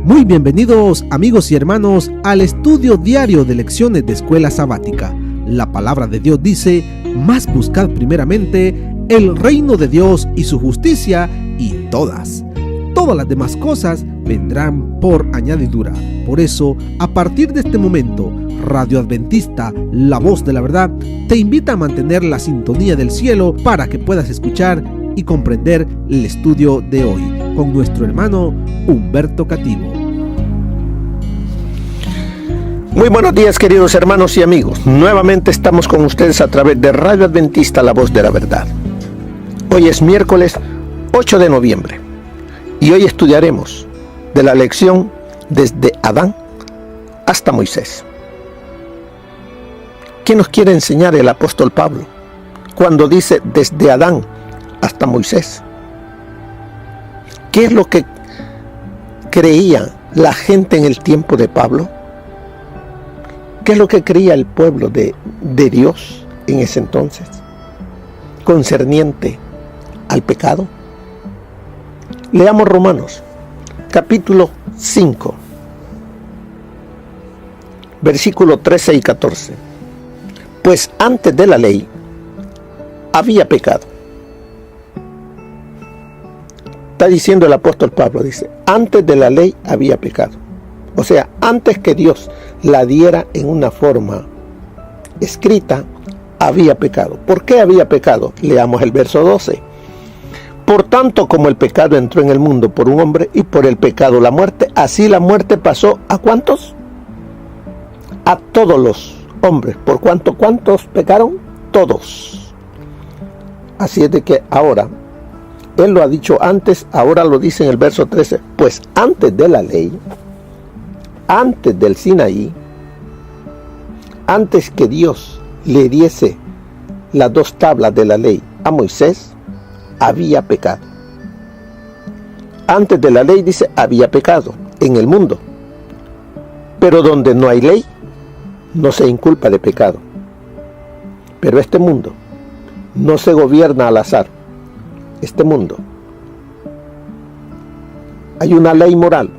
Muy bienvenidos amigos y hermanos al estudio diario de lecciones de Escuela Sabática. La palabra de Dios dice: mas buscad primeramente el reino de Dios y su justicia, y todas las demás cosas vendrán por añadidura. Por eso, a partir de este momento, Radio Adventista, la voz de la verdad, te invita a mantener la sintonía del cielo para que puedas escuchar y comprender el estudio de hoy con nuestro hermano Humberto Cativo. Muy buenos días, queridos hermanos y amigos. Nuevamente estamos con ustedes a través de Radio Adventista, la voz de la verdad. Hoy es miércoles 8 de noviembre y hoy estudiaremos de la lección desde Adán hasta Moisés. ¿Qué nos quiere enseñar el apóstol Pablo cuando dice desde Adán hasta Moisés? ¿Qué es lo que creía la gente en el tiempo de Pablo? ¿Qué es lo que creía el pueblo de Dios en ese entonces concerniente al pecado? Leamos Romanos, capítulo 5, versículo 13 y 14. Pues antes de la ley había pecado. Está diciendo el apóstol Pablo, dice, antes de la ley había pecado. O sea, antes que Dios la diera en una forma escrita, había pecado. ¿Por qué había pecado? Leamos el verso 12. Por tanto, como el pecado entró en el mundo por un hombre y por el pecado la muerte, así la muerte pasó ¿a cuántos? A todos los hombres. ¿Por cuánto? ¿Cuántos pecaron? Todos. Así es de que ahora, él lo ha dicho antes, ahora lo dice en el verso 13. Pues antes de la ley, antes del Sinaí, antes que Dios le diese las dos tablas de la ley a Moisés, había pecado. Antes de la ley, dice, había pecado en el mundo. Pero donde no hay ley, no se inculpa de pecado. Pero este mundo no se gobierna al azar. Este mundo, hay una ley moral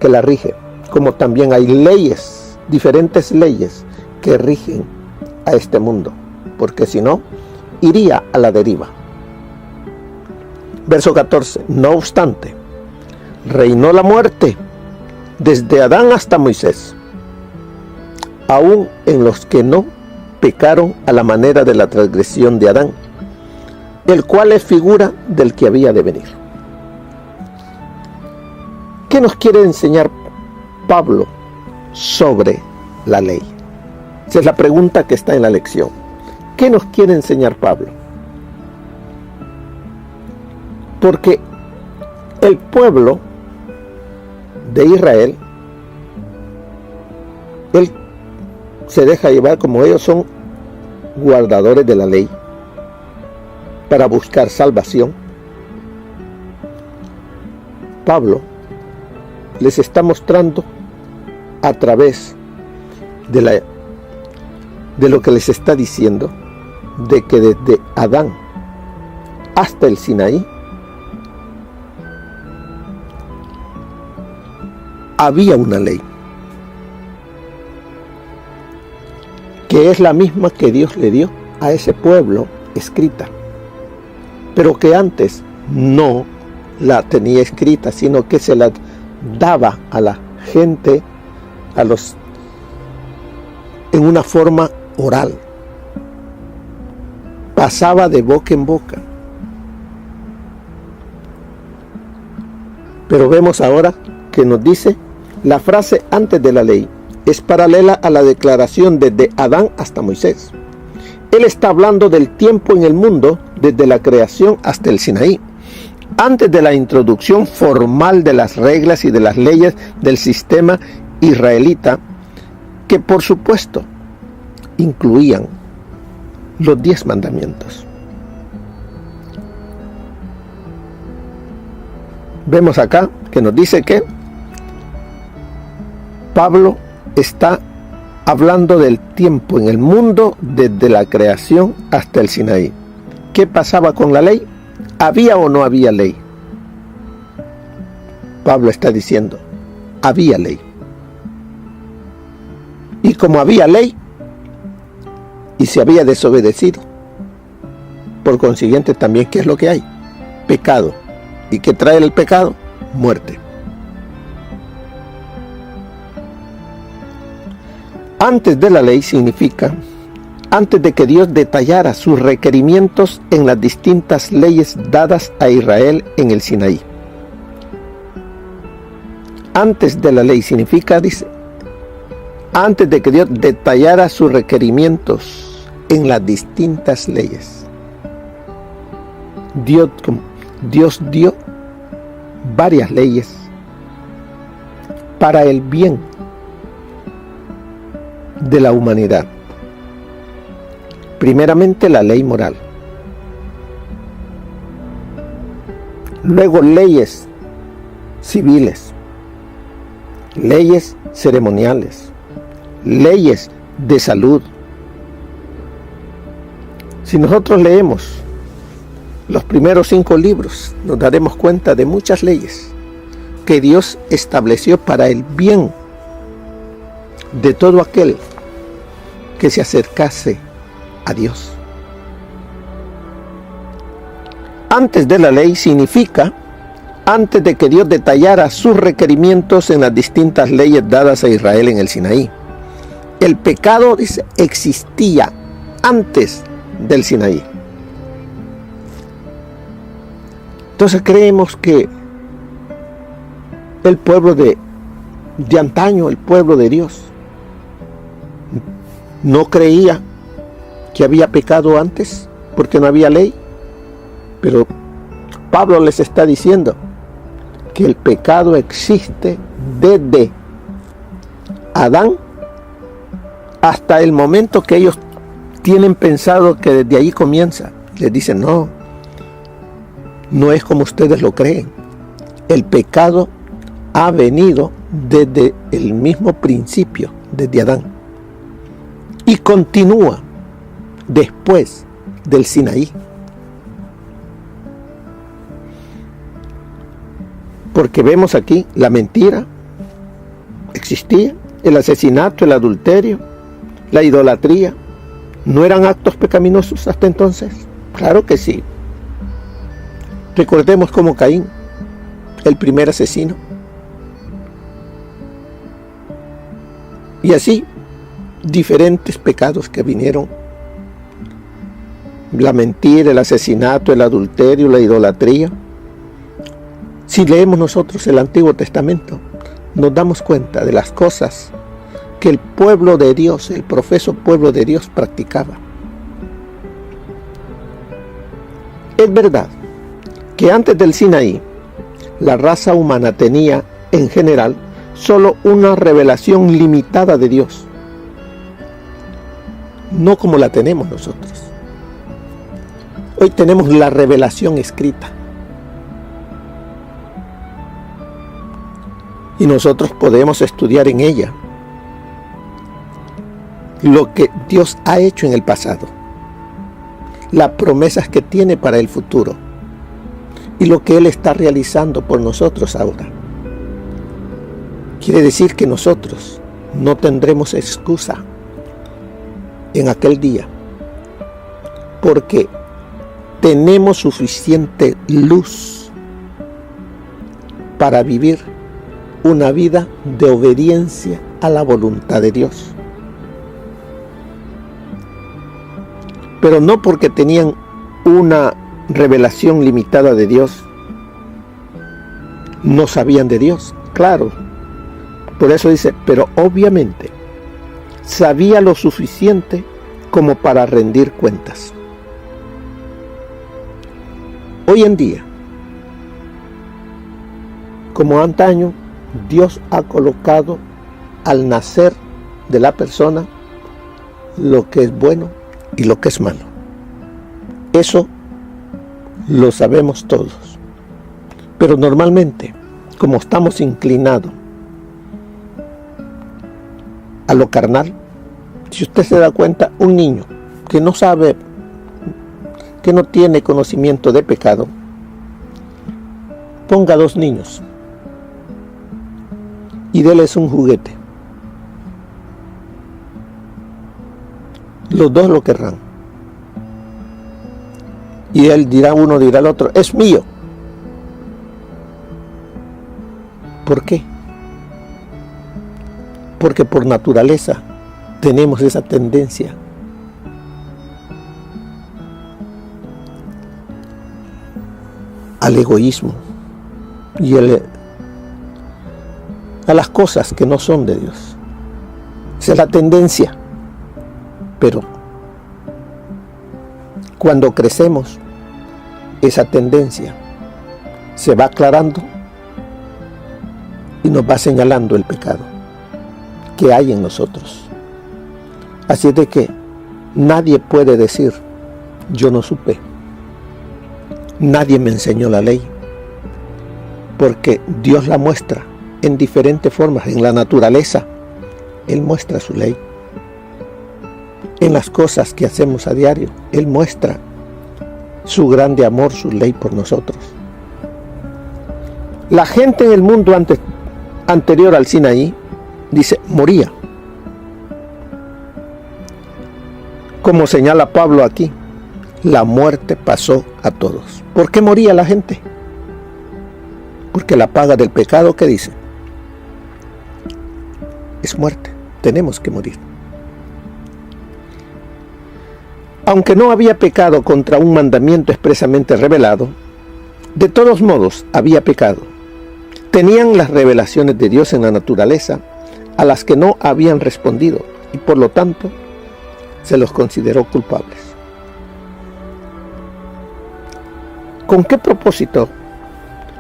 que la rige, como también hay leyes, diferentes leyes que rigen a este mundo, porque si no, iría a la deriva. Verso 14. No obstante, reinó la muerte desde Adán hasta Moisés, aún en los que no pecaron a la manera de la transgresión de Adán, el cual es figura del que había de venir. ¿Qué nos quiere enseñar Pablo sobre la ley? Esa es la pregunta que está en la lección. ¿Qué nos quiere enseñar Pablo? Porque el pueblo de Israel, él se deja llevar, como ellos son guardadores de la ley, para buscar salvación. Pablo les está mostrando a través de lo que les está diciendo, de que desde Adán hasta el Sinaí había una ley, que es la misma que Dios le dio a ese pueblo escrita, pero que antes no la tenía escrita, sino que se la daba a la gente, en una forma oral. Pasaba de boca en boca. Pero vemos ahora que nos dice, la frase antes de la ley es paralela a la declaración desde Adán hasta Moisés. Él está hablando del tiempo en el mundo desde la creación hasta el Sinaí, antes de la introducción formal de las reglas y de las leyes del sistema israelita, que por supuesto incluían los 10 mandamientos. Vemos acá que nos dice que Pablo está hablando del tiempo en el mundo desde la creación hasta el Sinaí. ¿Qué pasaba con la ley? ¿Había o no había ley? Pablo está diciendo, había ley. Y como había ley y se había desobedecido, por consiguiente también, ¿qué es lo que hay? Pecado. ¿Y qué trae el pecado? Muerte. Antes de la ley significa antes de que Dios detallara sus requerimientos en las distintas leyes dadas a Israel en el Sinaí. Antes de la ley significa, dice, antes de que Dios detallara sus requerimientos en las distintas leyes. Dios dio varias leyes para el bien de la humanidad. Primeramente la ley moral, luego leyes civiles, leyes ceremoniales, leyes de salud. Si nosotros leemos los primeros 5 libros, nos daremos cuenta de muchas leyes que Dios estableció para el bien de todo aquel que se acercase a Dios. Antes de la ley significa antes de que Dios detallara sus requerimientos en las distintas leyes dadas a Israel en el Sinaí. El pecado, dice, existía antes del Sinaí. Entonces creemos que el pueblo de antaño, el pueblo de Dios, no creía que había pecado antes porque no había ley. Pero Pablo les está diciendo que el pecado existe desde Adán hasta el momento que ellos tienen pensado que desde ahí comienza. Les dicen, no es como ustedes lo creen. El pecado ha venido desde el mismo principio, desde Adán, y continúa después del Sinaí. Porque vemos aquí la mentira existía, el asesinato, el adulterio, la idolatría. ¿No eran actos pecaminosos hasta entonces? Claro que sí. Recordemos como Caín, el primer asesino. Y así, diferentes pecados que vinieron. La mentira, el asesinato, el adulterio, la idolatría. Si leemos nosotros el Antiguo Testamento, nos damos cuenta de las cosas que el pueblo de Dios, el profeso pueblo de Dios practicaba. Es verdad que antes del Sinaí, la raza humana tenía, en general, solo una revelación limitada de Dios. No como la tenemos nosotros. Hoy tenemos la revelación escrita. Y nosotros podemos estudiar en ella lo que Dios ha hecho en el pasado, las promesas que tiene para el futuro y lo que Él está realizando por nosotros ahora. Quiere decir que nosotros no tendremos excusa en aquel día, porque tenemos suficiente luz para vivir una vida de obediencia a la voluntad de Dios. Pero no porque tenían una revelación limitada de Dios, no sabían de Dios. Claro, por eso dice, pero obviamente sabía lo suficiente como para rendir cuentas. Hoy en día, como antaño, Dios ha colocado al nacer de la persona lo que es bueno y lo que es malo. Eso lo sabemos todos. Pero normalmente, como estamos inclinados a lo carnal, si usted se da cuenta, un niño que no sabe, que no tiene conocimiento de pecado, ponga 2 niños y de él es un juguete. Los dos lo querrán. Y uno dirá al otro, es mío. ¿Por qué? Porque por naturaleza tenemos esa tendencia al egoísmo y a las cosas que no son de Dios. Esa es la tendencia. Pero cuando crecemos, esa tendencia se va aclarando y nos va señalando el pecado que hay en nosotros. Así es de que nadie puede decir, yo no supe, nadie me enseñó la ley, porque Dios la muestra en diferentes formas. En la naturaleza, Él muestra su ley. En las cosas que hacemos a diario, Él muestra su grande amor, su ley por nosotros. La gente en el mundo anterior al Sinaí, dice, moría. Como señala Pablo aquí, la muerte pasó a todos. ¿Por qué moría la gente? Porque la paga del pecado, ¿qué dice? Es muerte. Tenemos que morir. Aunque no había pecado contra un mandamiento expresamente revelado, de todos modos había pecado. Tenían las revelaciones de Dios en la naturaleza a las que no habían respondido y por lo tanto se los consideró culpables. ¿Con qué propósito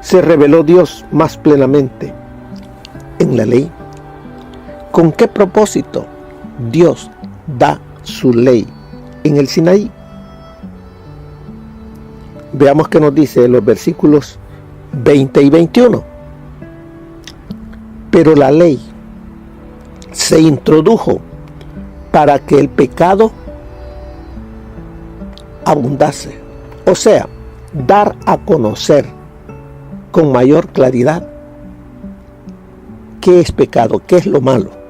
se reveló Dios más plenamente en la ley? ¿Con qué propósito Dios da su ley en el Sinaí? Veamos qué nos dice en los versículos 20 y 21. Pero la ley se introdujo para que el pecado abundase. O sea, dar a conocer con mayor claridad qué es pecado, qué es lo malo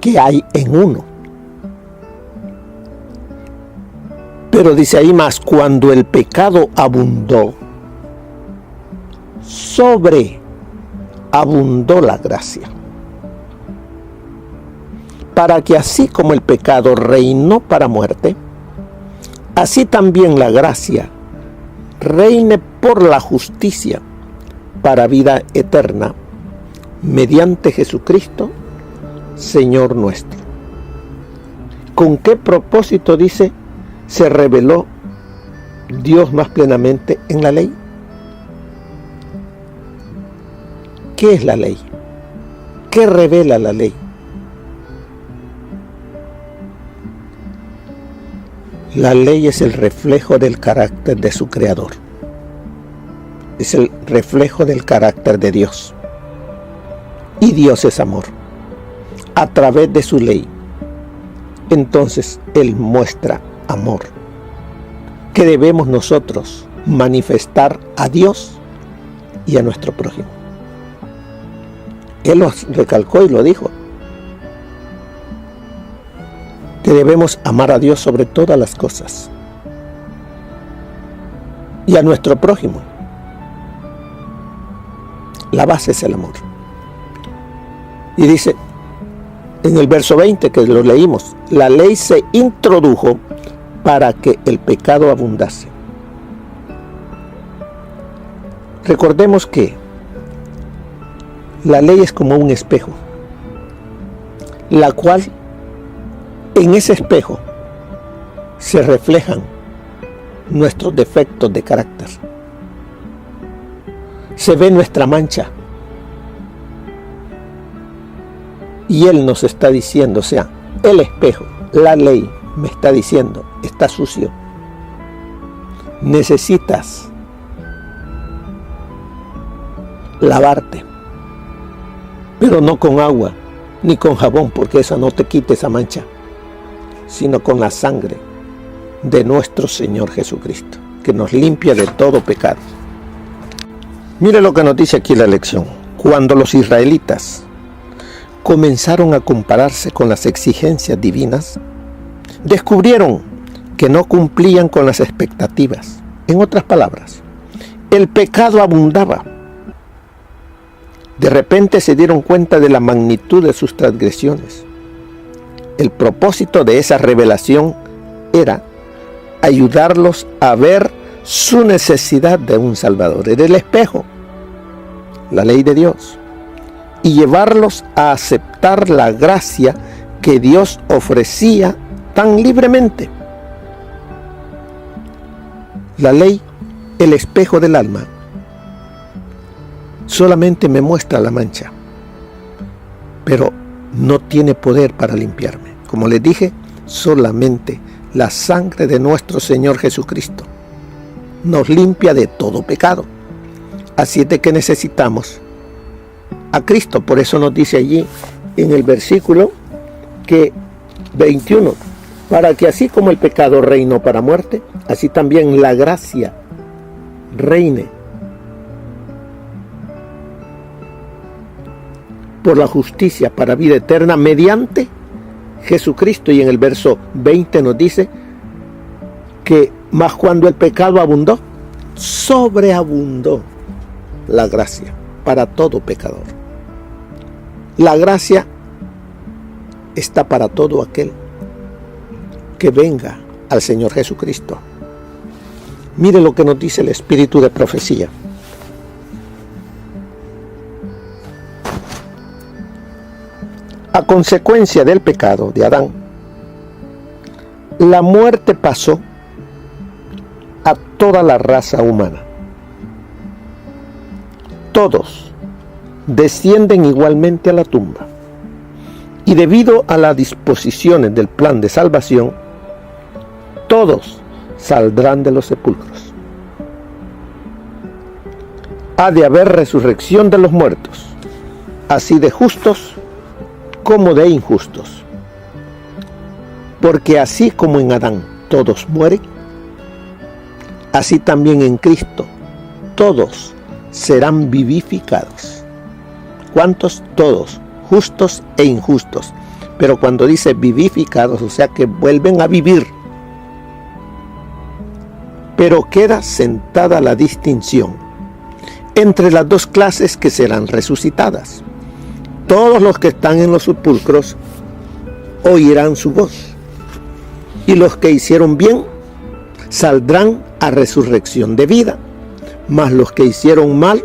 que hay en uno. Pero dice ahí más, cuando el pecado abundó, sobreabundó la gracia. Para que así como el pecado reinó para muerte, así también la gracia reine por la justicia para vida eterna, mediante Jesucristo, Señor nuestro. ¿Con qué propósito, dice, se reveló Dios más plenamente en la ley? ¿Qué es la ley? ¿Qué revela la ley? La ley es el reflejo del carácter de su creador. Es el reflejo del carácter de Dios. Y Dios es amor. A través de su ley, entonces Él muestra amor, que debemos nosotros manifestar a Dios y a nuestro prójimo. Él lo recalcó y lo dijo, que debemos amar a Dios sobre todas las cosas y a nuestro prójimo. La base es el amor. Y dice en el verso 20 que lo leímos, la ley se introdujo para que el pecado abundase. Recordemos que la ley es como un espejo, la cual en ese espejo se reflejan nuestros defectos de carácter. Se ve nuestra mancha. Y Él nos está diciendo, o sea, el espejo, la ley me está diciendo, está sucio. Necesitas lavarte, pero no con agua ni con jabón, porque eso no te quita esa mancha, sino con la sangre de nuestro Señor Jesucristo, que nos limpia de todo pecado. Mire lo que nos dice aquí la lección. Cuando los israelitas comenzaron a compararse con las exigencias divinas, descubrieron que no cumplían con las expectativas. En otras palabras, el pecado abundaba. De repente se dieron cuenta de la magnitud de sus transgresiones. El propósito de esa revelación era ayudarlos a ver su necesidad de un Salvador. Era el espejo, la ley de Dios, y llevarlos a aceptar la gracia que Dios ofrecía tan libremente. La ley, el espejo del alma, solamente me muestra la mancha, pero no tiene poder para limpiarme. Como les dije, solamente la sangre de nuestro Señor Jesucristo nos limpia de todo pecado. Así es de que necesitamos a Cristo. Por eso nos dice allí en el versículo 21, para que así como el pecado reinó para muerte, así también la gracia reine por la justicia para vida eterna mediante Jesucristo. Y en el verso 20 nos dice que más cuando el pecado abundó, sobreabundó la gracia para todo pecador. La gracia está para todo aquel que venga al Señor Jesucristo. Mire lo que nos dice el espíritu de profecía. A consecuencia del pecado de Adán, la muerte pasó a toda la raza humana. Todos descienden igualmente a la tumba. Y debido a las disposiciones del plan de salvación, todos saldrán de los sepulcros. Ha de haber resurrección de los muertos, así de justos como de injustos. Porque así como en Adán todos mueren, así también en Cristo todos serán vivificados. ¿Cuántos? Todos, justos e injustos. Pero cuando dice vivificados, o sea que vuelven a vivir. Pero queda sentada la distinción entre las dos clases que serán resucitadas. Todos los que están en los sepulcros oirán su voz, y los que hicieron bien saldrán a resurrección de vida, mas los que hicieron mal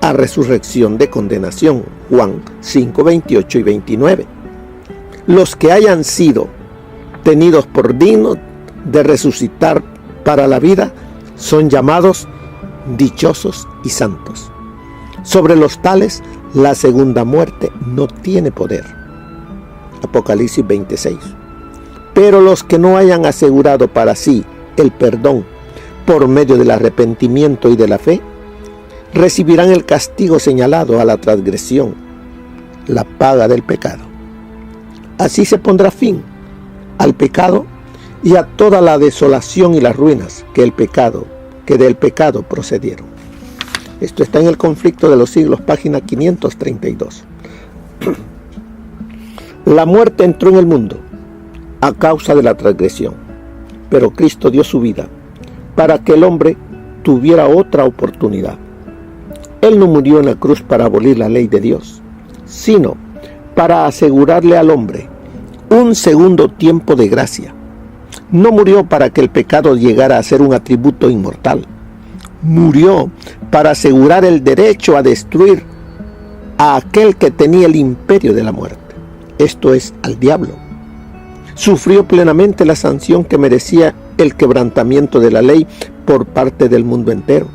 a resurrección de condenación. Juan 5, 28 y 29. Los que hayan sido tenidos por dignos de resucitar para la vida son llamados dichosos y santos. Sobre los tales, la segunda muerte no tiene poder. Apocalipsis 26. Pero los que no hayan asegurado para sí el perdón por medio del arrepentimiento y de la fe, recibirán el castigo señalado a la transgresión, la paga del pecado. Así se pondrá fin al pecado y a toda la desolación y las ruinas que del pecado procedieron. Esto está en el Conflicto de los Siglos, página 532. La muerte entró en el mundo a causa de la transgresión, pero Cristo dio su vida para que el hombre tuviera otra oportunidad. Él no murió en la cruz para abolir la ley de Dios, sino para asegurarle al hombre un segundo tiempo de gracia. No murió para que el pecado llegara a ser un atributo inmortal. Murió para asegurar el derecho a destruir a aquel que tenía el imperio de la muerte, esto es, al diablo. Sufrió plenamente la sanción que merecía el quebrantamiento de la ley por parte del mundo entero.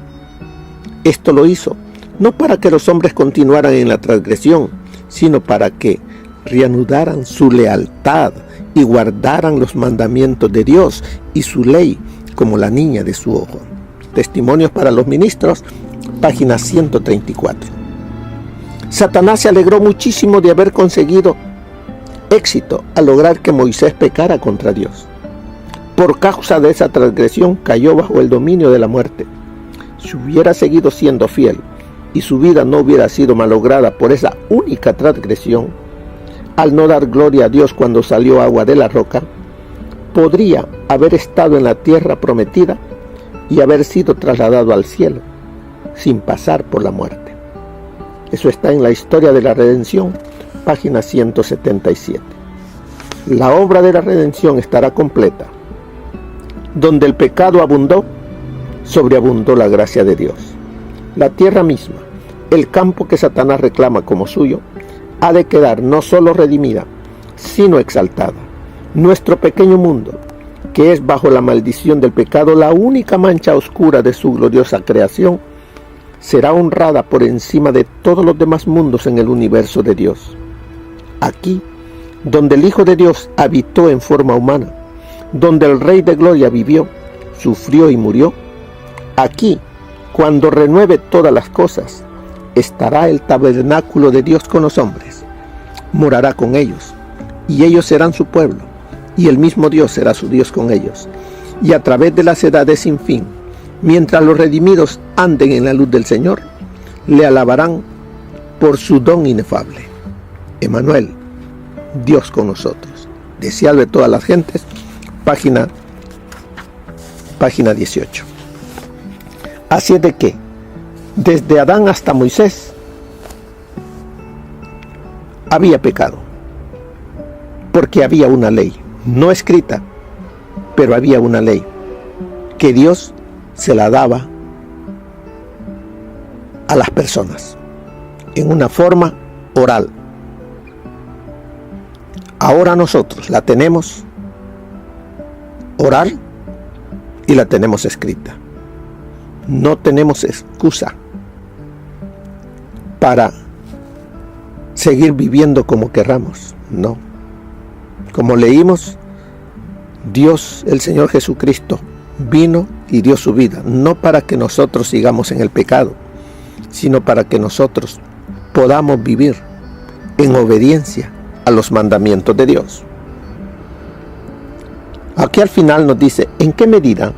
Esto lo hizo no para que los hombres continuaran en la transgresión, sino para que reanudaran su lealtad y guardaran los mandamientos de Dios y su ley como la niña de su ojo. Testimonios para los ministros, página 134. Satanás se alegró muchísimo de haber conseguido éxito al lograr que Moisés pecara contra Dios. Por causa de esa transgresión cayó bajo el dominio de la muerte. Si hubiera seguido siendo fiel y su vida no hubiera sido malograda por esa única transgresión, al no dar gloria a Dios cuando salió agua de la roca, podría haber estado en la tierra prometida y haber sido trasladado al cielo sin pasar por la muerte. Eso está en la Historia de la Redención, página 177. La obra de la redención estará completa. Donde el pecado abundó, sobreabundó la gracia de Dios. La tierra misma, el campo que Satanás reclama como suyo, ha de quedar no solo redimida, sino exaltada. Nuestro pequeño mundo, que es bajo la maldición del pecado la única mancha oscura de su gloriosa creación, será honrada por encima de todos los demás mundos en el universo de Dios. Aquí, donde el Hijo de Dios habitó en forma humana, donde el Rey de Gloria vivió, sufrió y murió, aquí, cuando renueve todas las cosas, estará el tabernáculo de Dios con los hombres. Morará con ellos, y ellos serán su pueblo, y el mismo Dios será su Dios con ellos. Y a través de las edades sin fin, mientras los redimidos anden en la luz del Señor, le alabarán por su don inefable. Emmanuel, Dios con nosotros. Deseado de todas las gentes, página 18. Así es de que, desde Adán hasta Moisés, había pecado, porque había una ley, no escrita, pero había una ley, que Dios se la daba a las personas, en una forma oral. Ahora nosotros la tenemos oral y la tenemos escrita. No tenemos excusa para seguir viviendo como querramos, no. Como leímos, Dios, el Señor Jesucristo, vino y dio su vida, no para que nosotros sigamos en el pecado, sino para que nosotros podamos vivir en obediencia a los mandamientos de Dios. Aquí al final nos dice, ¿en qué medida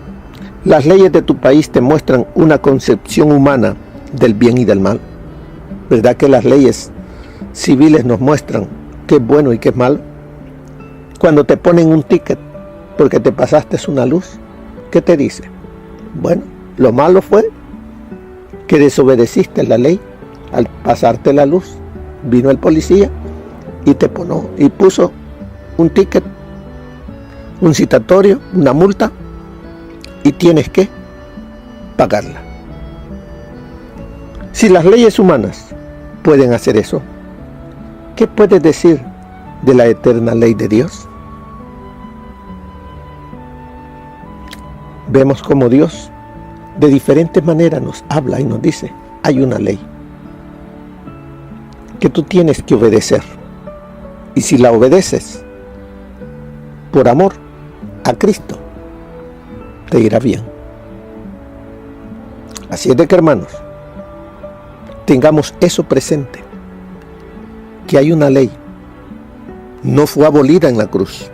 las leyes de tu país te muestran una concepción humana del bien y del mal? ¿Verdad que las leyes civiles nos muestran qué es bueno y qué es malo? Cuando te ponen un ticket porque te pasaste una luz, ¿qué te dice? Bueno, lo malo fue que desobedeciste la ley al pasarte la luz. Vino el policía y te puso un ticket, un citatorio, una multa, y tienes que pagarla. Si las leyes humanas pueden hacer eso, ¿qué puedes decir de la eterna ley de Dios? Vemos cómo Dios de diferentes maneras nos habla y nos dice, hay una ley que tú tienes que obedecer. Y si la obedeces por amor a Cristo, te irá bien. Así es de que, hermanos, tengamos eso presente, que hay una ley, no fue abolida en la cruz,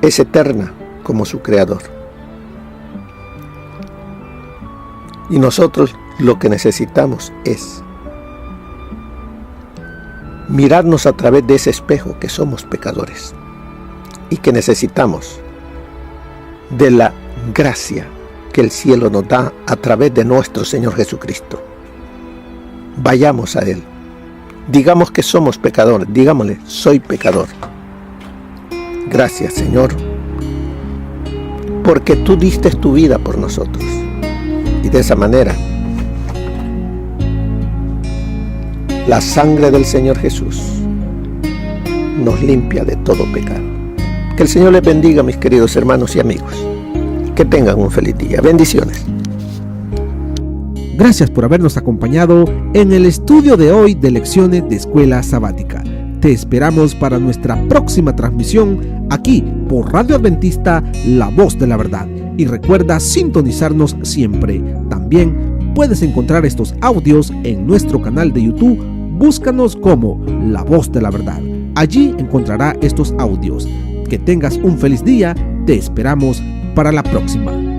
es eterna como su creador. Y nosotros lo que necesitamos es mirarnos a través de ese espejo que somos pecadores y que necesitamos de la gracia que el cielo nos da a través de nuestro Señor Jesucristo. Vayamos a Él, digamos que somos pecadores, digámosle, soy pecador. Gracias, Señor, porque tú diste tu vida por nosotros, y de esa manera la sangre del Señor Jesús nos limpia de todo pecado. Que el Señor les bendiga, mis queridos hermanos y amigos. Que tengan un feliz día. Bendiciones. Gracias por habernos acompañado en el estudio de hoy de Lecciones de Escuela Sabática. Te esperamos para nuestra próxima transmisión aquí por Radio Adventista, La Voz de la Verdad. Y recuerda sintonizarnos siempre. También puedes encontrar estos audios en nuestro canal de YouTube. Búscanos como La Voz de la Verdad. Allí encontrará estos audios. Que tengas un feliz día. Te esperamos para la próxima.